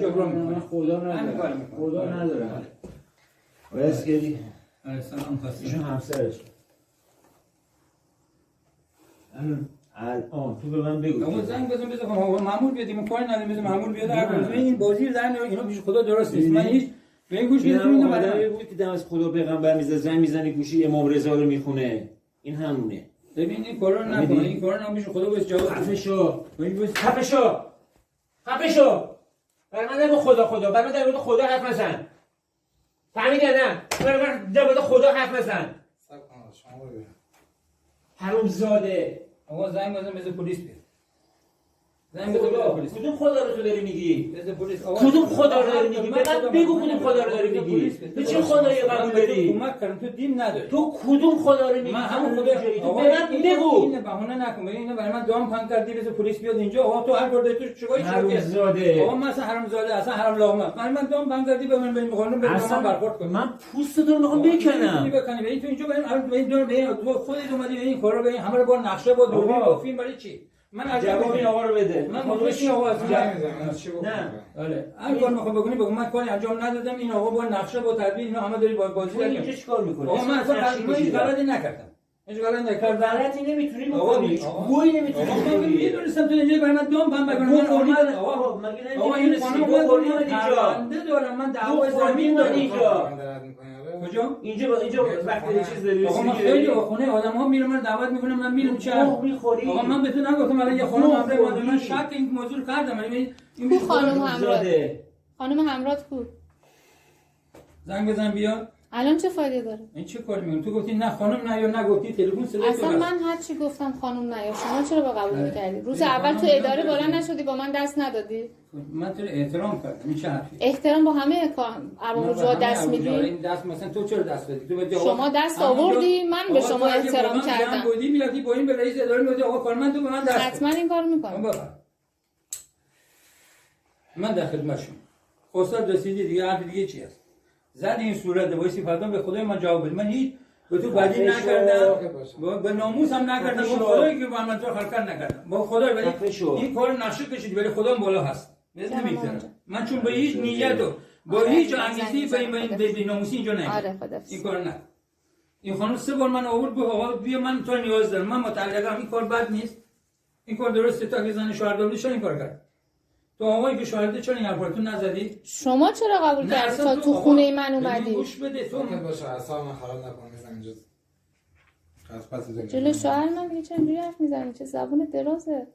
جبران میکنه. خدا نداره. خدا نداره. اسکری. سلام خاصی. ایشون همسرش. الان تو به من بگو. اون زنگ بزن مامور بیاد، کاری نداریم، بزن مامور بیاد. هر این بازی در اینا پیش خدا درست نیست. من هیچ به این گوش میدم. این آدمی بود که دم از خدا پیغمبر میزه، زنگ میزنه گوشی امام رضا رو میخونه. این همونه. ببین این کارو نکنه، این کارو نمیشه. خدا بهش جواب خفه شو. خفه شو. خفه شو. برای من نگو خدا، برای من در مورد خدا حرف نزن. فهمیدی نه؟ برای من در مورد خدا حرف نزن. شما ببین. حرومزاده. آقا زنگ بزن پلیس بیاد. زنگ بزن پلیس. کدوم خدا رو تو داری میگی؟ بزن پلیس. کدوم خدا رو داری میگی؟ من بگو کدوم خدا رو داری میگی؟ تو چه خدایی قبول داری؟ کمک کردم تو دین نداری. تو کدوم خدا رو میگی؟ من همون خدا تو به من بگو. اینو بهونه نکن. اینو برای من دام پنگ کردی، بزن پلیس بیاد اینجا. آقا تو هر کار داری تو چیکار کردی؟ حرومزاده. آقا من اصلا حرومزاده، اصلا حرام لامه. من دام پنگ کردی به من میخوام به من برخورد کنم. من پوستت رو میخوام بکنم. ببین تو اینجا به خودت اومدی به این کارا، به این همه رو با نقشه با دوربین با فیلم برای چی؟ من جواب این آقا رو بده. من مخالفی آقا از نه. آره هر کار میخوام بکنی بگو. من کاری انجام ندادم. این آقا با نقشه با تدبیر اینا همه داری با بازی اینجا چیکار میکنی؟ آقا من اصلا هیچ غلطی نکردم. هیچ غلطی نکردم. غلطی نمیتونی بکنی. گوی نمیتونی بکنی. من میدونستم تو اینجا برای من دام پم بکنم. من اومد آقا مگه آقا این خانم بخوری اینجا دارم. من دعوای زمین دارم اینجا. کجا؟ اینجا وقتی چیز داری. آقا من خیلی خونه آدم‌ها میرم من دعوت میکنم، من میرم چه میخوری؟ آقا من به تو نگفتم الان یه خانم همراه اومده، من شک این موضوع رو کردم. این خانم همراه کو؟ زنگ بزن بیا. الان چه فایده داره؟ این چه کاری میکنی؟ تو گفتی نه خانم نه یا نگفتی تلفن صدا اصلا من هر چی گفتم خانم نه یا شما چرا با قبول می‌کردی؟ روز اول تو اداره بالا نشدی با من دست ندادی؟ من تو احترام کردم. این چه حرفی؟ احترام با همه ارباب دست میدی؟ این دست مثلا تو چرا دست دادی؟ تو به شما دست آوردی من به شما احترام کردم. بودی میادی با این به رئیس اداره میگفتی آقا کارمند تو به من دست حتما این کارو میکنم. من در خدمتشم. خواستم رسیدی دیگه، حرف دیگه چی هست؟ زد این صورت وایسی فردا به خدای من جواب بده. من هیچ به تو بدی نکردم، به ناموسم نکردم، با خدایی که من تو حرکت نکردم، با خدای. ولی این کار نقشه کشیدی ولی خدا بالا هست. نمیگذارم من چون به هیچ نیت و با هیچ انگیزی به ناموسی اینجا نمیام. این کار نه. این خانم 3 بار من آورد گفت آقا بیا من تو نیاز دارم، من متعلقم. این کار بد نیست، این کار درسته. تا که زن شوهر داری چرا این کار کرد؟ تو آقایی که شاهده چرا این حرفا تو نزدی؟ شما چرا قبول کردی تا تو خونه من اومدی؟ گوش بده تو باشه اصلا من خراب نکنم اینجا. جلو شوهر من دیگه چه اینجوری حرف میزنی؟ چه زبون درازه.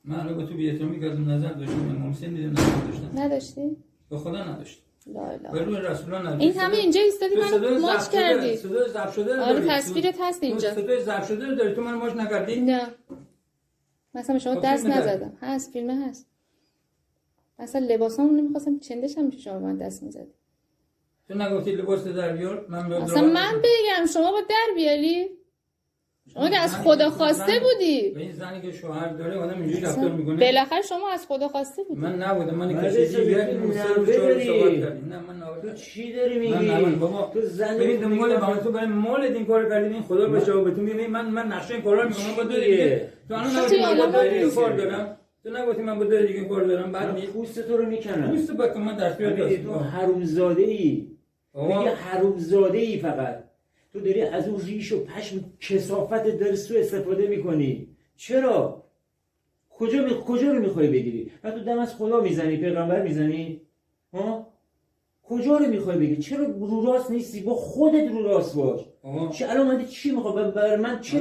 من رو به تو بی‌احترامی کردم، نظر داشتم، امام حسین دیدم نظر داشتم. نداشتی؟ به خدا نداشتم. لا لا. به روی رسول الله این همه اینجا ایستادی من ماچ کردی. صدای ضبط شده رو آره داری. تصویرت هست اینجا. صدای ضبط شده رو داری، تو من ماچ نکردی؟ نه. مثلا شما دست نزدم. هست فیلم هست. مثلا لباسامو نمیخواستم چندشم میشه شما من دست میزدی. تو نگفتی لباس در بیار؟ اصلا من بگم شما با در بیاری؟ شما که از خدا خواسته بودی. به این زنی که شوهر داره آدم اینجوری رفتار میکنه. بالاخره شما از خدا خواسته بودی. من نبودم، من کسی دیگه نه من تو چی داری میگی؟ من بابا تو زن ببین مال با تو برای مال این کارو کردی. این خدا به جواب تو میگه. من نقشه این کارا میکنم با دیگه. تو الان نگفتی کار دارم. تو نگفتی من با دیگه کار دارم. بعد نیست پوست تو رو میکنم. پوست با من دستیار تو حرومزاده ای. دیگه حرومزاده ای فقط. تو داری از اون ریش و پشم کثافت داری سو استفاده میکنی. چرا؟ کجا رو میخوای بگیری؟ و تو دم از خدا میزنی، پیغمبر میزنی؟ ها؟ کجا رو میخوای بگیری؟ چرا رو راست نیستی؟ با خودت رو راست باش. چه الان من چی میخوام برای من چه